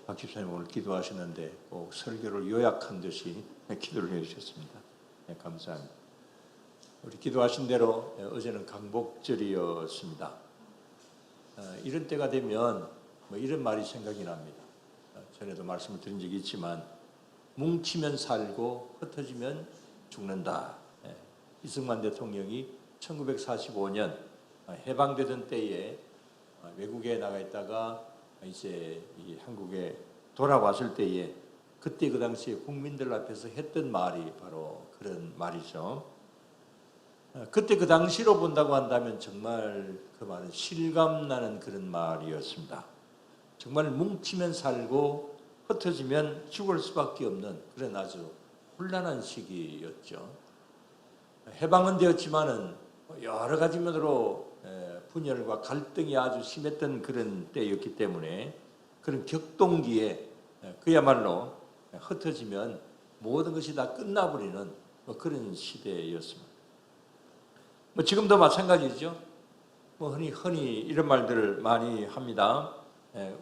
박 집사님 오늘 기도하셨는데 꼭 설교를 요약한 듯이 기도를 해주셨습니다. 네, 감사합니다. 우리 기도하신 대로 어제는 강복절이었습니다. 이런 때가 되면 이런 말이 생각이 납니다. 전에도 말씀을 드린 적이 있지만 뭉치면 살고 흩어지면 죽는다. 이승만 대통령이 1945년 해방되던 때에 외국에 나가 있다가 이제 한국에 돌아왔을 때에 그때 그 당시에 국민들 앞에서 했던 말이 바로 그런 말이죠. 그때 그 당시로 본다고 한다면 정말 그 말은 실감나는 그런 말이었습니다. 정말 뭉치면 살고 흩어지면 죽을 수밖에 없는 그런 아주 혼란한 시기였죠. 해방은 되었지만은 여러 가지 면으로 분열과 갈등이 아주 심했던 그런 때였기 때문에 그런 격동기에 그야말로 흩어지면 모든 것이 다 끝나버리는 그런 시대였습니다. 지금도 마찬가지죠. 흔히 이런 말들을 많이 합니다.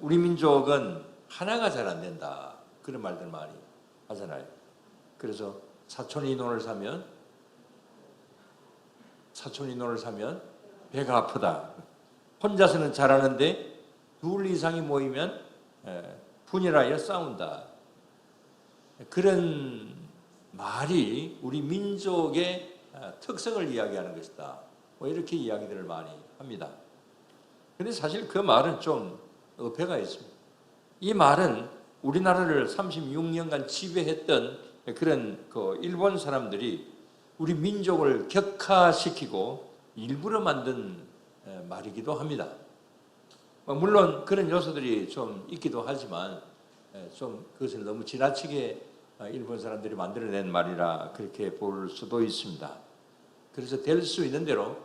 우리 민족은 하나가 잘 안 된다. 그런 말들 많이 하잖아요. 그래서 사촌이 인원을 사면 배가 아프다. 혼자서는 잘하는데 둘 이상이 모이면 분열하여 싸운다. 그런 말이 우리 민족의 특성을 이야기하는 것이다. 이렇게 이야기들을 많이 합니다. 그런데 사실 그 말은 좀 어폐가 있습니다. 이 말은 우리나라를 36년간 지배했던 그런 그 일본 사람들이 우리 민족을 격화시키고 일부러 만든 말이기도 합니다. 물론 그런 요소들이 좀 있기도 하지만 좀 그것을 너무 지나치게 일본 사람들이 만들어낸 말이라 그렇게 볼 수도 있습니다. 그래서 될 수 있는 대로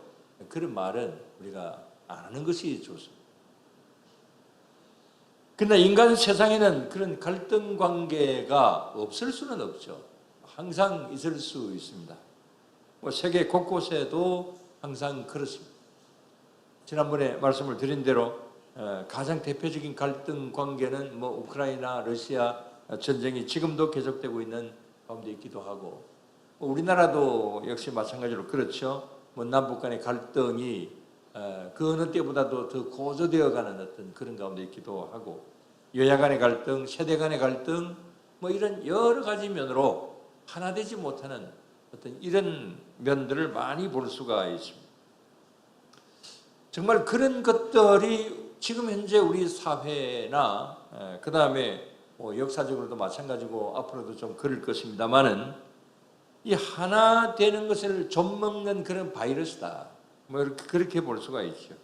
그런 말은 우리가 안 하는 것이 좋습니다. 그러나 인간 세상에는 그런 갈등 관계가 없을 수는 없죠. 항상 있을 수 있습니다. 세계 곳곳에도 항상 그렇습니다. 지난번에 말씀을 드린 대로 가장 대표적인 갈등 관계는 우크라이나, 러시아 전쟁이 지금도 계속되고 있는 가운데 있기도 하고 우리나라도 역시 마찬가지로 그렇죠. 남북 간의 갈등이 그 어느 때보다도 더 고조되어가는 어떤 그런 가운데 있기도 하고 여야 간의 갈등, 세대 간의 갈등 이런 여러 가지 면으로 하나 되지 못하는 어떤 이런 면들을 많이 볼 수가 있습니다. 정말 그런 것들이 지금 현재 우리 사회나 그 다음에 역사적으로도 마찬가지고 앞으로도 좀 그럴 것입니다만은 이 하나 되는 것을 좀먹는 그런 바이러스다. 이렇게 그렇게 볼 수가 있죠.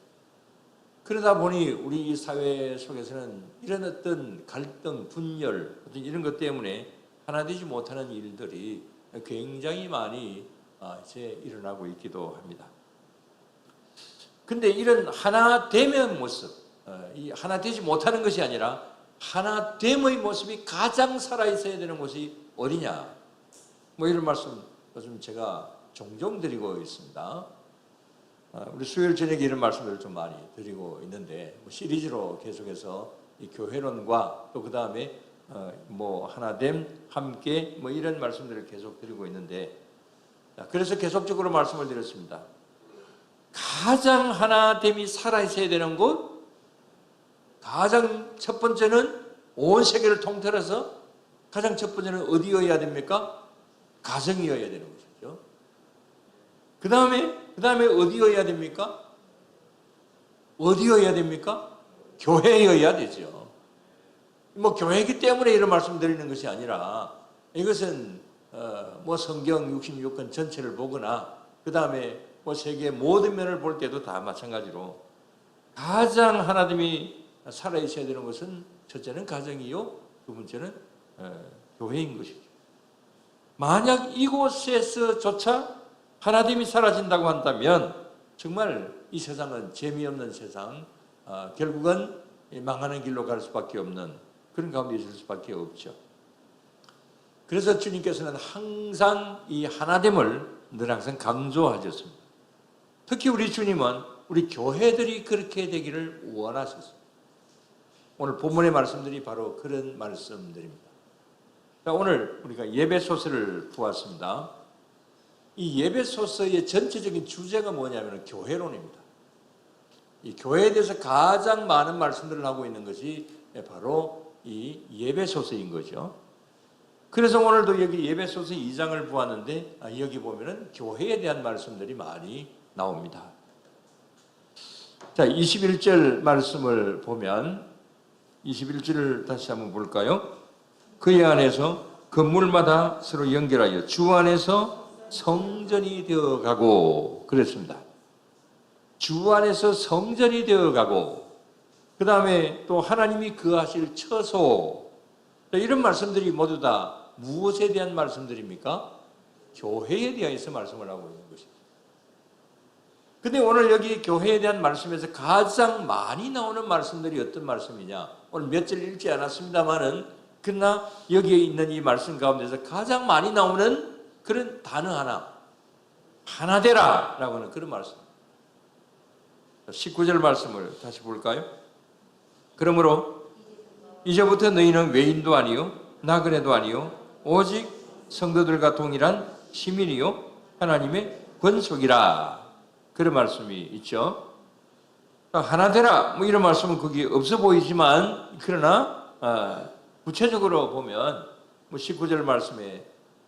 그러다 보니 우리 사회 속에서는 이런 어떤 갈등, 분열 이런 것 때문에 하나 되지 못하는 일들이 굉장히 많이 이제 일어나고 있기도 합니다. 근데 이런 하나됨의 모습, 이 하나되지 못하는 것이 아니라 하나됨의 모습이 가장 살아있어야 되는 곳이 어디냐? 이런 말씀 요즘 제가 종종 드리고 있습니다. 우리 수요일 저녁에 이런 말씀들을 좀 많이 드리고 있는데 시리즈로 계속해서 이 교회론과 또 그 다음에 하나됨, 함께 이런 말씀들을 계속 드리고 있는데 그래서 계속적으로 말씀을 드렸습니다. 가장 하나됨이 살아있어야 되는 곳, 가장 첫 번째는 온 세계를 통틀어서 가장 첫 번째는 어디여야 됩니까? 가정이어야 되는 것이죠. 그 다음에 어디여야 됩니까? 어디여야 됩니까? 교회여야 되죠. 교회이기 때문에 이런 말씀 드리는 것이 아니라 이것은 성경 66권 전체를 보거나 그 다음에 세계의 모든 면을 볼 때도 다 마찬가지로 가장 하나됨이 살아있어야 되는 것은 첫째는 가정이요, 두 번째는 교회인 것이죠. 만약 이곳에서조차 하나됨이 사라진다고 한다면 정말 이 세상은 재미없는 세상, 결국은 망하는 길로 갈 수밖에 없는 그런 가운데 있을 수밖에 없죠. 그래서 주님께서는 항상 이 하나됨을 늘 항상 강조하셨습니다. 특히 우리 주님은 우리 교회들이 그렇게 되기를 원하셨습니다. 오늘 본문의 말씀들이 바로 그런 말씀들입니다. 자, 오늘 우리가 예배소서를 보았습니다. 이 예배소서의 전체적인 주제가 뭐냐면 교회론입니다. 이 교회에 대해서 가장 많은 말씀들을 하고 있는 것이 바로 이 예배소서인 거죠. 그래서 오늘도 여기 예배소서 2장을 보았는데 여기 보면은 교회에 대한 말씀들이 많이 나옵니다. 자, 21절 말씀을 보면 21절을 다시 한번 볼까요? 그의 안에서 건물마다 서로 연결하여 주 안에서 성전이 되어가고 그랬습니다. 주 안에서 성전이 되어가고 그 다음에 또 하나님이 거하실 처소, 이런 말씀들이 모두 다 무엇에 대한 말씀들입니까? 교회에 대해서 말씀을 하고 있는 것입니다. 근데 오늘 여기 교회에 대한 말씀에서 가장 많이 나오는 말씀들이 어떤 말씀이냐? 오늘 몇 절 읽지 않았습니다만은 그러나 여기에 있는 이 말씀 가운데서 가장 많이 나오는 그런 단어 하나 되라 라고 하는 그런 말씀. 19절 말씀을 다시 볼까요? 그러므로 이제부터 너희는 외인도 아니요 나그네도 아니요 오직 성도들과 동일한 시민이요 하나님의 권속이라, 그런 말씀이 있죠. 하나 되라 뭐 이런 말씀은 거기 없어 보이지만 그러나 구체적으로 보면 19절 말씀에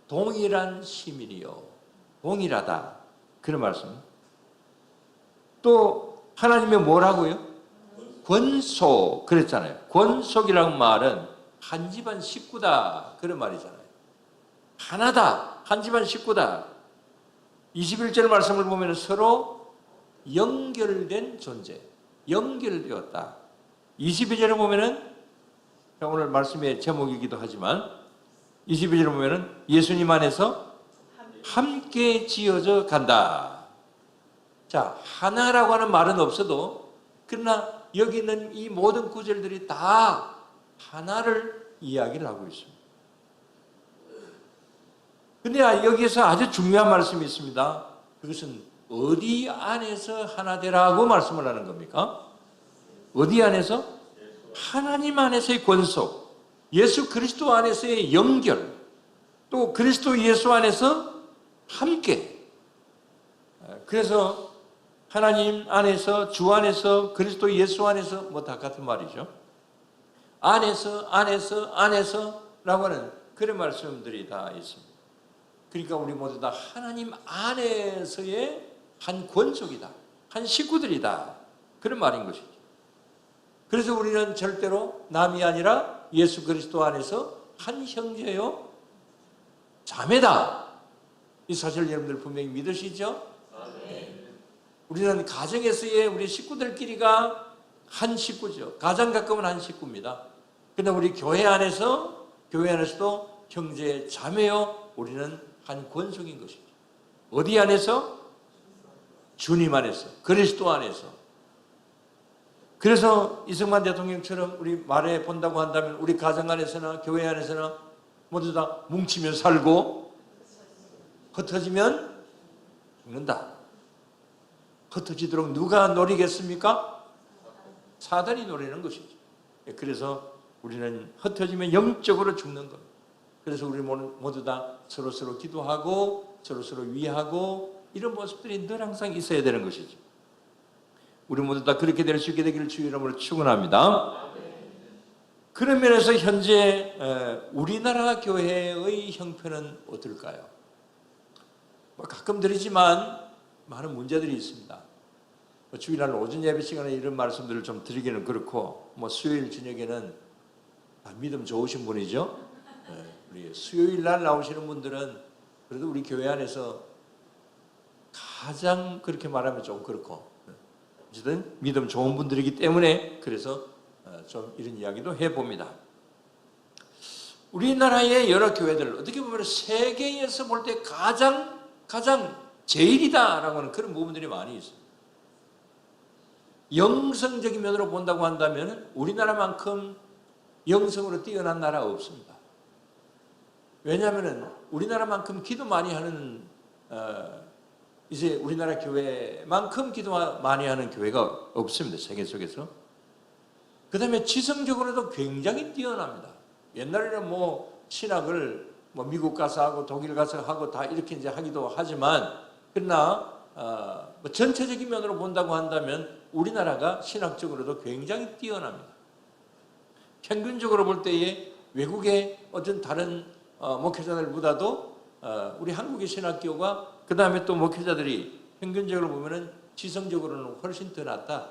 동일한 시민이요 동일하다 그런 말씀. 또 하나님의 뭐라고요? 권속 그랬잖아요. 권속이라는 말은 한 집안 식구다 그런 말이잖아요. 하나다, 한 집안 식구다. 21절 말씀을 보면 서로 연결된 존재, 연결되었다. 22절을 보면은 오늘 말씀의 제목이기도 하지만 22절을 보면은 예수님 안에서 함께 지어져 간다. 자, 하나라고 하는 말은 없어도 그러나 여기 있는 이 모든 구절들이 다 하나를 이야기를 하고 있습니다. 근데 여기에서 아주 중요한 말씀이 있습니다. 그것은 어디 안에서 하나 되라고 말씀을 하는 겁니까? 어디 안에서? 하나님 안에서의 권속, 예수 그리스도 안에서의 연결, 또 그리스도 예수 안에서 함께. 그래서 하나님 안에서, 주 안에서, 그리스도 예수 안에서 뭐 다 같은 말이죠. 안에서 라고 하는 그런 말씀들이 다 있습니다. 그러니까 우리 모두 다 하나님 안에서의 한 권속이다, 한 식구들이다 그런 말인 것이죠. 그래서 우리는 절대로 남이 아니라 예수 그리스도 안에서 한 형제요 자매다, 이 사실 여러분들 분명히 믿으시죠? 네. 우리는 가정에서의 우리 식구들끼리가 한 식구죠. 가장 가까운 한 식구입니다. 그런데 우리 교회 안에서도 형제 자매요 우리는 한 권속인 것이죠. 어디 안에서? 주님 안에서, 그리스도 안에서. 그래서 이승만 대통령처럼 우리 말해 본다고 한다면 우리 가정 안에서나 교회 안에서나 모두 다 뭉치면 살고 흩어지면 죽는다. 흩어지도록 누가 노리겠습니까? 사단이 노리는 것이죠. 그래서 우리는 흩어지면 영적으로 죽는 겁니다. 그래서 우리 모두 다 서로서로 기도하고 서로서로 위하고 이런 모습들이 늘 항상 있어야 되는 것이죠. 우리 모두 다 그렇게 될 수 있게 되기를 주의 이름으로 축원합니다. 그런 면에서 현재 우리나라 교회의 형편은 어떨까요? 가끔 드리지만 많은 문제들이 있습니다. 주일날 오전 예배 시간에 이런 말씀들을 좀 드리기는 그렇고 수요일 저녁에는 믿음 좋으신 분이죠. 우리 수요일 날 나오시는 분들은 그래도 우리 교회 안에서 가장 그렇게 말하면 좀 그렇고 어쨌든 믿음 좋은 분들이기 때문에 그래서 좀 이런 이야기도 해봅니다. 우리나라의 여러 교회들 어떻게 보면 세계에서 볼 때 가장 제일이다라고 하는 그런 부분들이 많이 있습니다. 영성적인 면으로 본다고 한다면 우리나라만큼 영성으로 뛰어난 나라가 없습니다. 왜냐하면 우리나라만큼 기도 많이 하는 이제 우리나라 교회만큼 기도 많이 하는 교회가 없습니다. 세계 속에서. 그 다음에 지성적으로도 굉장히 뛰어납니다. 옛날에는 뭐 신학을 뭐 미국 가서 하고 독일 가서 하고 다 이렇게 이제 하기도 하지만, 그러나 뭐 전체적인 면으로 본다고 한다면 우리나라가 신학적으로도 굉장히 뛰어납니다. 평균적으로 볼 때에 외국의 어떤 다른 목회자들보다도 우리 한국의 신학교가, 그 다음에 또 목회자들이 평균적으로 보면은 지성적으로는 훨씬 더 낫다,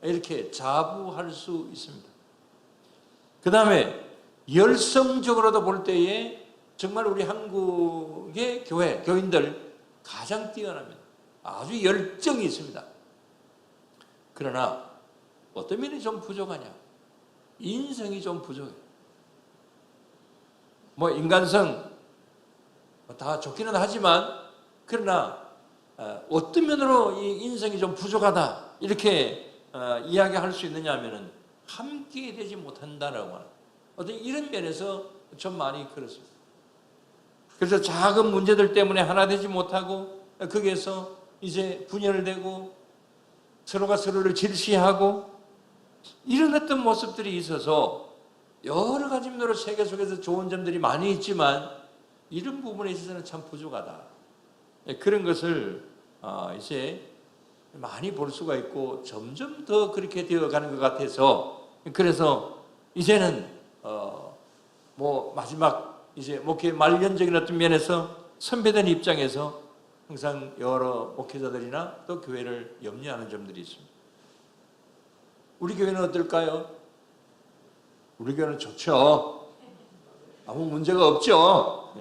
이렇게 자부할 수 있습니다. 그 다음에 열성적으로도 볼 때에 정말 우리 한국의 교인들 가장 뛰어납니다. 아주 열정이 있습니다. 그러나 어떤 면이 좀 부족하냐? 인성이 좀 부족해요. 뭐 인간성 다 좋기는 하지만, 그러나 어떤 면으로 이 인성이 좀 부족하다 이렇게 이야기할 수 있느냐 하면은 함께 되지 못한다라고 하는 어떤 이런 면에서 좀 많이 그렇습니다. 그래서 작은 문제들 때문에 하나 되지 못하고 거기에서 이제 분열되고 서로가 서로를 질시하고 이런 어떤 모습들이 있어서 여러 가지 면으로 세계 속에서 좋은 점들이 많이 있지만 이런 부분에 있어서는 참 부족하다. 그런 것을 이제 많이 볼 수가 있고 점점 더 그렇게 되어가는 것 같아서, 그래서 이제는 뭐 마지막 이제 목회 말년적인 어떤 면에서 선배된 입장에서 항상 여러 목회자들이나 또 교회를 염려하는 점들이 있습니다. 우리 교회는 어떨까요? 우리 교회는 좋죠. 아무 문제가 없죠.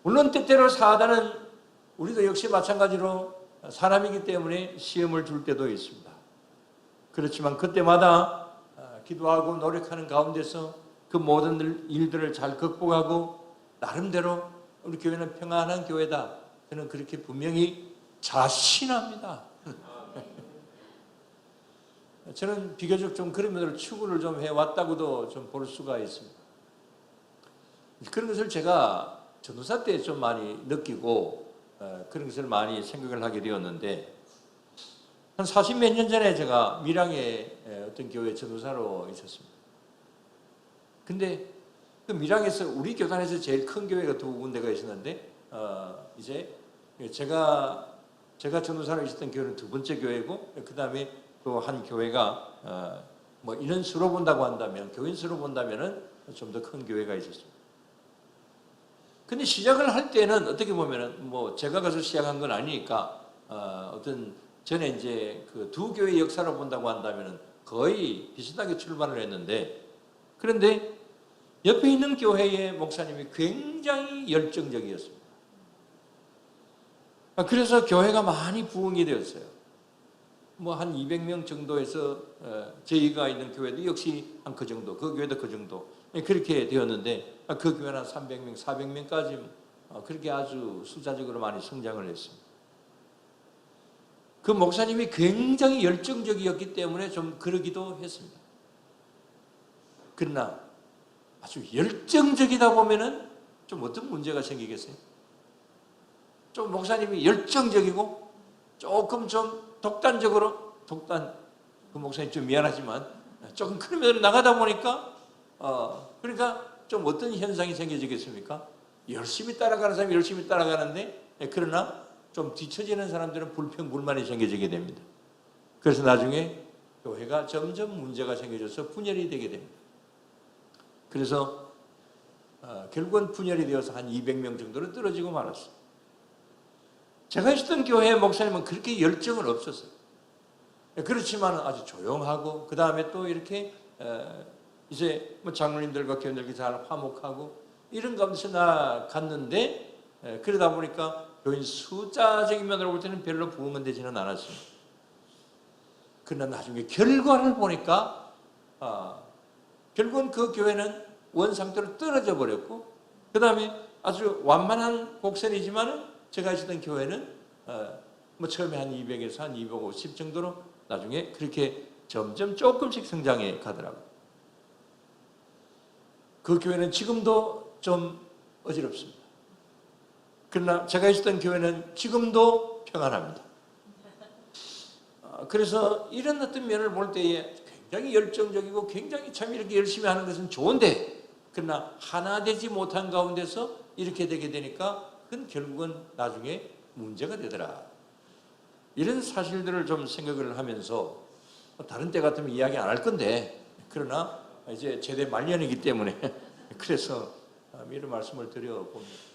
물론 때때로 사단은 우리도 역시 마찬가지로 사람이기 때문에 시험을 줄 때도 있습니다. 그렇지만 그때마다 기도하고 노력하는 가운데서 그 모든 일들을 잘 극복하고 나름대로 우리 교회는 평안한 교회다, 저는 그렇게 분명히 자신합니다. 저는 비교적 좀 그런 면으로 추구를 좀 해왔다고도 좀 볼 수가 있습니다. 그런 것을 제가 전도사 때 좀 많이 느끼고 그런 것을 많이 생각을 하게 되었는데, 한 40몇 년 전에 제가 밀양의 어떤 교회 전도사로 있었습니다. 근데 그 밀양에서 우리 교단에서 제일 큰 교회가 두 군데가 있었는데, 이제 제가 전도사로 있었던 교회는 두 번째 교회고, 그 다음에 또 한 교회가 뭐 이런 수로 본다고 한다면, 교인 수로 본다면은 좀 더 큰 교회가 있었습니다. 근데 시작을 할 때는 어떻게 보면은 뭐 제가 가서 시작한 건 아니니까 어떤 전에 이제 그 두 교회의 역사를 본다고 한다면은 거의 비슷하게 출발을 했는데, 그런데 옆에 있는 교회의 목사님이 굉장히 열정적이었습니다. 그래서 교회가 많이 부흥이 되었어요. 뭐 한 200명 정도에서 저희가 있는 교회도 역시 한 그 정도, 그 교회도 그 정도 그렇게 되었는데, 그 교회는 한 300명, 400명까지 그렇게 아주 숫자적으로 많이 성장을 했습니다. 그 목사님이 굉장히 열정적이었기 때문에 좀 그러기도 했습니다. 그러나 아주 열정적이다 보면은 좀 어떤 문제가 생기겠어요? 좀 목사님이 열정적이고 조금 좀 독단적으로, 그 목사님 좀 미안하지만 조금 그런 면으로 나가다 보니까 그러니까 좀 어떤 현상이 생겨지겠습니까? 열심히 따라가는 사람이 열심히 따라가는데, 그러나 좀 뒤처지는 사람들은 불평불만이 생겨지게 됩니다. 그래서 나중에 교회가 점점 문제가 생겨져서 분열이 되게 됩니다. 그래서 결국은 분열이 되어서 한 200명 정도로 떨어지고 말았어요. 제가 있었던 교회의 목사님은 그렇게 열정은 없었어요. 그렇지만 아주 조용하고, 그 다음에 또 이렇게 이제 뭐 장로님들과 교인들과 잘 화목하고 이런 가운데서 나갔는데, 그러다 보니까 교인 숫자적인 면으로 볼 때는 별로 부흥은 되지는 않았습니다. 그러나 나중에 결과를 보니까 결국은 그 교회는 원상태로 떨어져 버렸고, 그 다음에 아주 완만한 곡선이지만은 제가 있었던 교회는 뭐 처음에 한 200에서 한 250 정도로 나중에 그렇게 점점 조금씩 성장해 가더라고요. 그 교회는 지금도 좀 어지럽습니다. 그러나 제가 있었던 교회는 지금도 평안합니다. 그래서 이런 어떤 면을 볼 때에 굉장히 열정적이고 굉장히 참 이렇게 열심히 하는 것은 좋은데, 그러나 하나 되지 못한 가운데서 이렇게 되게 되니까 그건 결국은 나중에 문제가 되더라. 이런 사실들을 좀 생각을 하면서, 다른 때 같으면 이야기 안 할 건데, 그러나 이제 제대 말년이기 때문에 그래서 이런 말씀을 드려봅니다.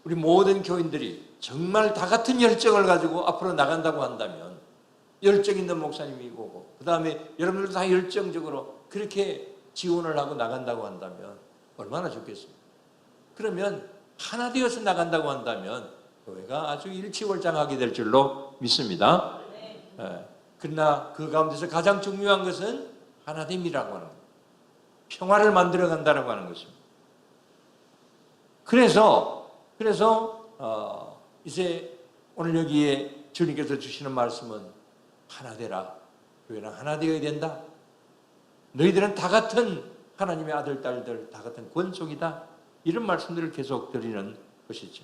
우리 모든 교인들이 정말 다 같은 열정을 가지고 앞으로 나간다고 한다면, 열정 있는 목사님이고 그 다음에 여러분들도 다 열정적으로 그렇게 지원을 하고 나간다고 한다면 얼마나 좋겠습니까? 그러면 하나 되어서 나간다고 한다면 교회가 아주 일치월장하게 될 줄로 믿습니다. 그러나 그 가운데서 가장 중요한 것은 하나됨이라고 하는 거예요. 평화를 만들어 간다라고 하는 것입니다. 그래서 이제 오늘 여기에 주님께서 주시는 말씀은 하나 되라. 교회는 하나 되어야 된다. 너희들은 다 같은 하나님의 아들, 딸들, 다 같은 권속이다. 이런 말씀들을 계속 드리는 것이죠.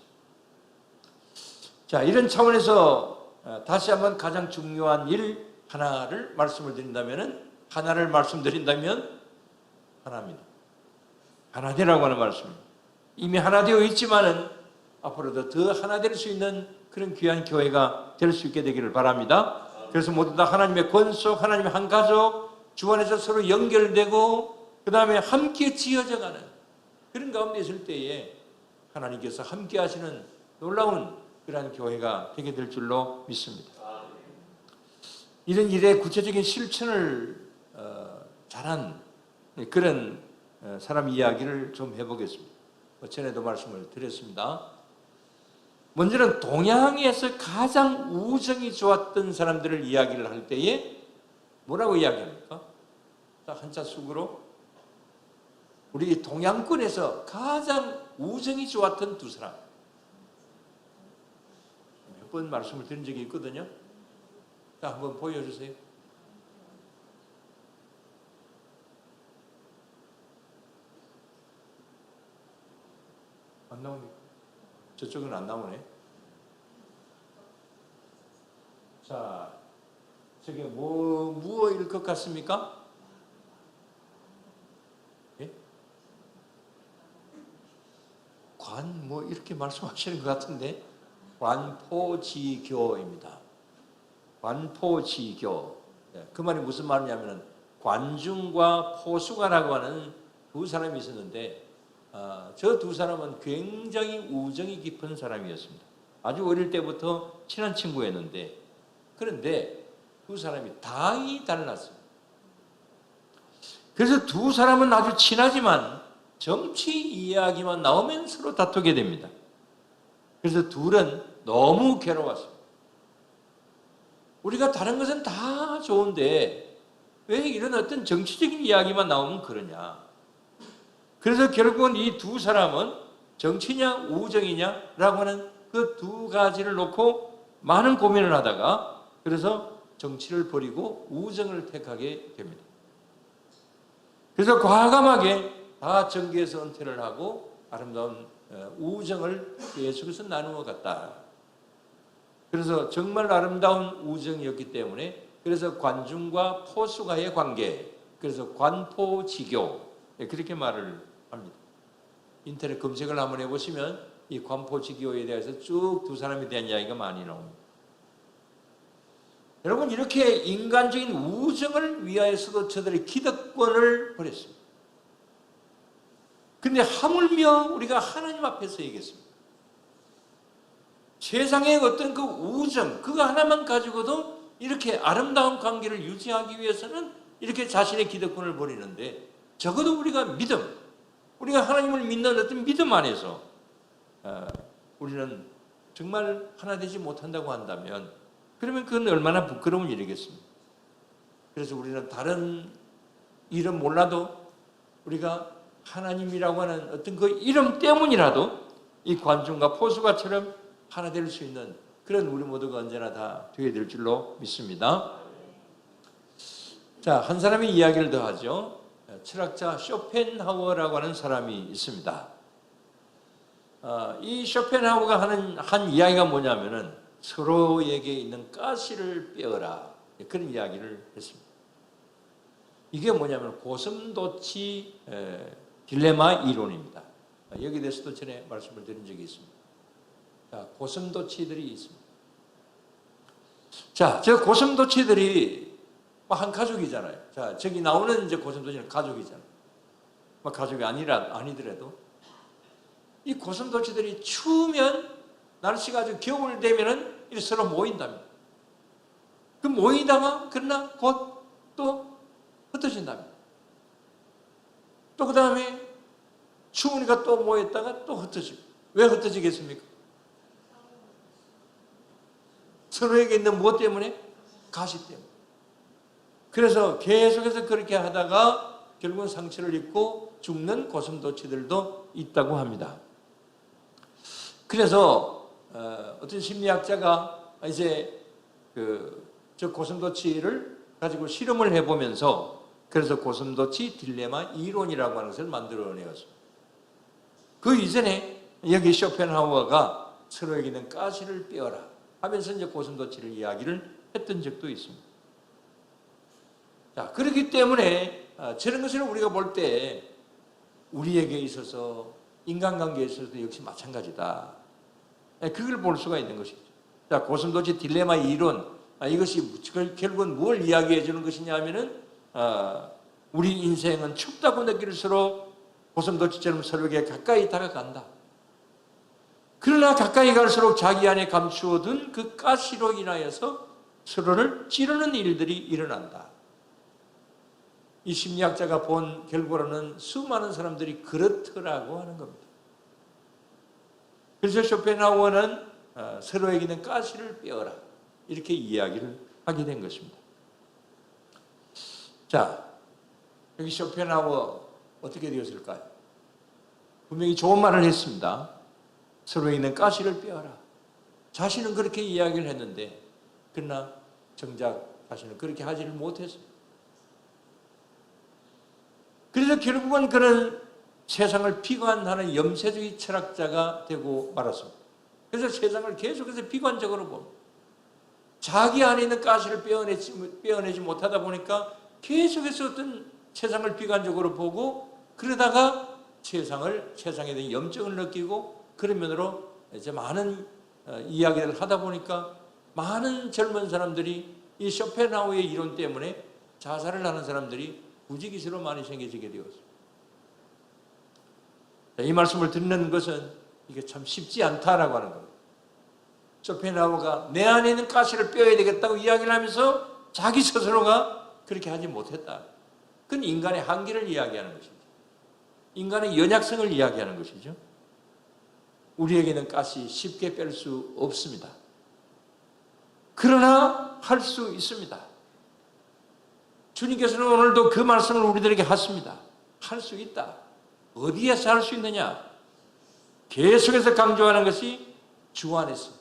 자, 이런 차원에서 다시 한번 가장 중요한 일 하나를 말씀을 드린다면, 하나를 말씀드린다면 하나입니다. 하나 되라고 하는 말씀입니다. 이미 하나 되어 있지만은 앞으로도 더 하나 될 수 있는 그런 귀한 교회가 될 수 있게 되기를 바랍니다. 그래서 모두 다 하나님의 권속, 하나님의 한 가족, 주 안에서 서로 연결되고 그 다음에 함께 지어져가는 그런 가운데 있을 때에 하나님께서 함께 하시는 놀라운 그러한 교회가 되게 될 줄로 믿습니다. 이런 일의 구체적인 실천을 잘한 그런 사람 이야기를 좀 해보겠습니다. 전에도 말씀을 드렸습니다. 먼저는 동양에서 가장 우정이 좋았던 사람들을 이야기를 할 때에 뭐라고 이야기합니까? 한자 숙으로 우리 동양권에서 가장 우정이 좋았던 두 사람, 몇 번 말씀을 드린 적이 있거든요. 자, 한번 보여주세요. 안 나오니까 저쪽은 안 나오네. 자, 저게 무엇일 것 같습니까? 예? 뭐 이렇게 말씀하시는 것 같은데, 관포지교입니다. 관포지교. 그 말이 무슨 말이냐면 관중과 포수가라고 하는 두 사람이 있었는데, 저 두 사람은 굉장히 우정이 깊은 사람이었습니다. 아주 어릴 때부터 친한 친구였는데, 그런데 두 사람이 당이 달랐어요. 그래서 두 사람은 아주 친하지만 정치 이야기만 나오면 서로 다투게 됩니다. 그래서 둘은 너무 괴로웠습니다. 우리가 다른 것은 다 좋은데 왜 이런 어떤 정치적인 이야기만 나오면 그러냐. 그래서 결국은 이 두 사람은 정치냐 우정이냐라고 하는 그 두 가지를 놓고 많은 고민을 하다가, 그래서 정치를 버리고 우정을 택하게 됩니다. 그래서 과감하게 다 정계에서 은퇴를 하고 아름다운 우정을 계속해서 나누어 갔다. 그래서 정말 아름다운 우정이었기 때문에, 그래서 관중과 포수가의 관계, 그래서 관포지교, 그렇게 말을 합니다. 인터넷 검색을 한번 해보시면 이 관포지교에 대해서 쭉 두 사람에 대한 이야기가 많이 나옵니다. 여러분, 이렇게 인간적인 우정을 위하여서도 저들의 기득권을 버렸습니다. 그런데 하물며 우리가 하나님 앞에서 얘기했습니다. 세상의 어떤 그 우정, 그거 하나만 가지고도 이렇게 아름다운 관계를 유지하기 위해서는 이렇게 자신의 기득권을 버리는데, 적어도 우리가 믿음, 우리가 하나님을 믿는 어떤 믿음 안에서 우리는 정말 하나 되지 못한다고 한다면, 그러면 그건 얼마나 부끄러운 일이겠습니까? 그래서 우리는 다른 이름 몰라도 우리가 하나님이라고 하는 어떤 그 이름 때문이라도 이 관중과 포수가처럼 하나 될 수 있는 그런 우리 모두가 언제나 다 되어야 될 줄로 믿습니다. 자, 한 사람의 이야기를 더 하죠. 철학자 쇼펜하우어라고 하는 사람이 있습니다. 이 쇼펜하우어가 하는 한 이야기가 뭐냐면은 서로에게 있는 가시를 빼어라, 그런 이야기를 했습니다. 이게 뭐냐면 고슴도치 딜레마 이론입니다. 여기에 대해서도 전에 말씀을 드린 적이 있습니다. 자, 고슴도치들이 있습니다. 자, 저 고슴도치들이 한 가족이잖아요. 자, 저기 나오는 이제 고슴도치는 가족이잖아요. 가족이 아니더라도 이 고슴도치들이 추우면, 날씨가 아주 겨울 되면은 이렇게 서로 모인답니다. 그 모이다가 그러나 곧 또 흩어진답니다. 또 그 다음에 추우니까 또 모였다가 또 흩어지고. 왜 흩어지겠습니까? 서로에게 있는 무엇 때문에? 가시 때문에. 그래서 계속해서 그렇게 하다가 결국은 상처를 입고 죽는 고슴도치들도 있다고 합니다. 그래서 어떤 심리학자가 이제 저 고슴도치를 가지고 실험을 해보면서 그래서 고슴도치 딜레마 이론이라고 하는 것을 만들어내었습니다. 그 이전에 여기 쇼펜하우어가 서로에게 있는 가시를 빼어라 하면서 이제 고슴도치를 이야기를 했던 적도 있습니다. 자, 그렇기 때문에 저런 것을 우리가 볼 때 우리에게 있어서 인간관계에 있어서도 역시 마찬가지다. 그걸 볼 수가 있는 것이죠. 자, 고슴도치 딜레마 이론, 이것이 결국은 뭘 이야기해 주는 것이냐 하면은 우리 인생은 춥다고 느낄수록 고슴도치처럼 서로에게 가까이 다가간다. 그러나 가까이 갈수록 자기 안에 감추어둔 그 가시로 인하여서 서로를 찌르는 일들이 일어난다. 이 심리학자가 본 결과로는 수많은 사람들이 그렇더라고 하는 겁니다. 그래서 쇼펜하우어는 서로에게 있는 가시를 빼어라, 이렇게 이야기를 하게 된 것입니다. 자, 여기 쇼펜하우어 어떻게 되었을까요? 분명히 좋은 말을 했습니다. 서로에게 있는 가시를 빼어라. 자신은 그렇게 이야기를 했는데 그러나 정작 자신은 그렇게 하지를 못했습니다. 그래서 결국은 그는 세상을 비관하는 염세주의 철학자가 되고 말았습니다. 그래서 세상을 계속해서 비관적으로 봅니다. 자기 안에 있는 가시를 빼어내지 못하다 보니까 계속해서 어떤 세상을 비관적으로 보고, 그러다가 세상에 대한 염증을 느끼고, 그런 면으로 이제 많은 이야기를 하다 보니까 많은 젊은 사람들이 이 쇼펜하우어의 이론 때문에 자살을 하는 사람들이 부지기수로 많이 생겨지게 되었습니다. 이 말씀을 듣는 것은 이게 참 쉽지 않다라고 하는 겁니다. 쇼펜하우어가 내 안에 있는 가시를 빼야 되겠다고 이야기를 하면서 자기 스스로가 그렇게 하지 못했다. 그건 인간의 한계를 이야기하는 것이죠. 인간의 연약성을 이야기하는 것이죠. 우리에게는 가시 쉽게 뺄 수 없습니다. 그러나 할 수 있습니다. 주님께서는 오늘도 그 말씀을 우리들에게 하십니다. 할 수 있다. 어디에서 할 수 있느냐? 계속해서 강조하는 것이 주 안에서,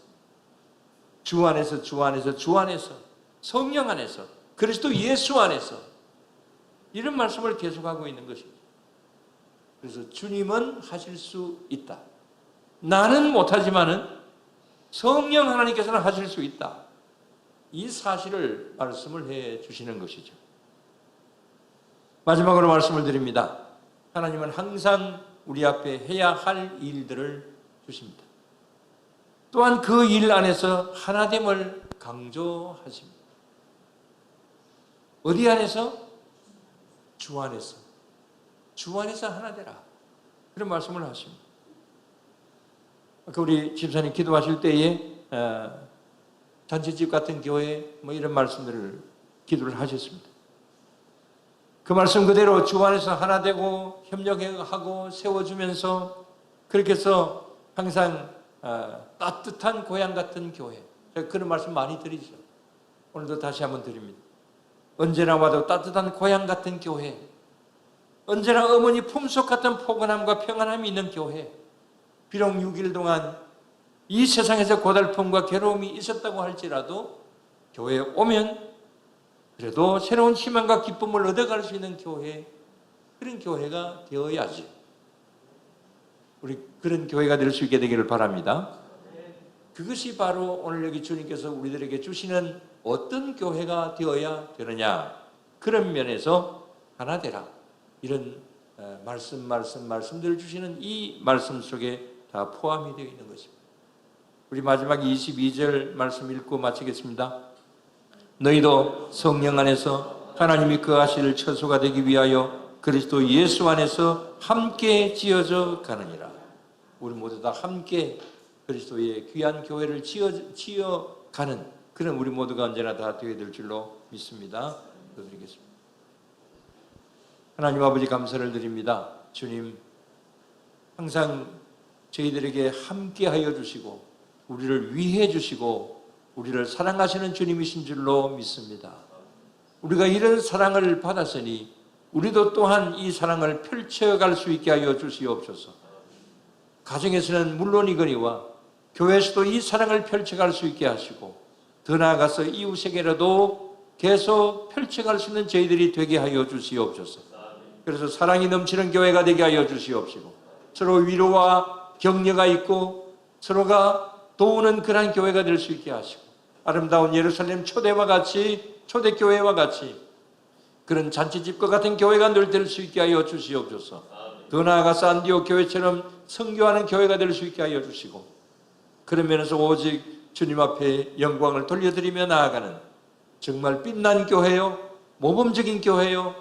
주 안에서, 주 안에서, 주 안에서, 성령 안에서, 그리스도 예수 안에서, 이런 말씀을 계속하고 있는 것입니다. 그래서 주님은 하실 수 있다. 나는 못하지만은 성령 하나님께서는 하실 수 있다. 이 사실을 말씀을 해 주시는 것이죠. 마지막으로 말씀을 드립니다. 하나님은 항상 우리 앞에 해야 할 일들을 주십니다. 또한 그 일 안에서 하나됨을 강조하십니다. 어디 안에서? 주 안에서. 주 안에서 하나 되라. 그런 말씀을 하십니다. 우리 집사님 기도하실 때에 잔치집 같은 교회 이런 말씀들을 기도를 하셨습니다. 그 말씀 그대로 주 안에서 하나 되고 협력하고 세워주면서 그렇게 해서 항상 따뜻한 고향 같은 교회, 제가 그런 말씀 많이 드리죠. 오늘도 다시 한번 드립니다. 언제나 와도 따뜻한 고향 같은 교회, 언제나 어머니 품속 같은 포근함과 평안함이 있는 교회, 비록 6일 동안 이 세상에서 고달픔과 괴로움이 있었다고 할지라도 교회에 오면 그래도 새로운 희망과 기쁨을 얻어갈 수 있는 교회, 그런 교회가 되어야지. 우리 그런 교회가 될 수 있게 되기를 바랍니다. 그것이 바로 오늘 여기 주님께서 우리들에게 주시는 어떤 교회가 되어야 되느냐, 그런 면에서 하나 되라. 이런 말씀들을 주시는 이 말씀 속에 다 포함이 되어 있는 것입니다. 우리 마지막 22절 말씀 읽고 마치겠습니다. 너희도 성령 안에서 하나님이 그 아시를 처소가 되기 위하여 그리스도 예수 안에서 함께 지어져 가느니라. 우리 모두 다 함께 그리스도의 귀한 교회를 지어가는 그런 우리 모두가 언제나 다 되어야 될 줄로 믿습니다. 기도드리겠습니다. 하나님 아버지 감사를 드립니다. 주님, 항상 저희들에게 함께하여 주시고 우리를 위해 주시고 우리를 사랑하시는 주님이신 줄로 믿습니다. 우리가 이런 사랑을 받았으니 우리도 또한 이 사랑을 펼쳐갈 수 있게 하여 주시옵소서. 가정에서는 물론이거니와 교회에서도 이 사랑을 펼쳐갈 수 있게 하시고 더 나아가서 이웃에게라도 계속 펼쳐갈 수 있는 저희들이 되게 하여 주시옵소서. 그래서 사랑이 넘치는 교회가 되게 하여 주시옵시고 서로 위로와 격려가 있고 서로가 도우는 그런 교회가 될 수 있게 하시고 아름다운 예루살렘 초대교회와 같이 그런 잔치집과 같은 교회가 늘 될 수 있게 하여 주시옵소서. 더 나아가서 안디옥 교회처럼 선교하는 교회가 될 수 있게 하여 주시고 그런 면에서 오직 주님 앞에 영광을 돌려드리며 나아가는 정말 빛난 교회요, 모범적인 교회요,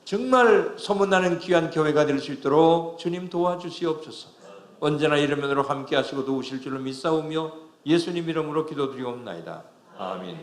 정말 소문나는 귀한 교회가 될 수 있도록 주님 도와주시옵소서. 언제나 이런 면으로 함께 하시고 도우실 줄로 믿사오며 예수님 이름으로 기도드리옵나이다. 아멘.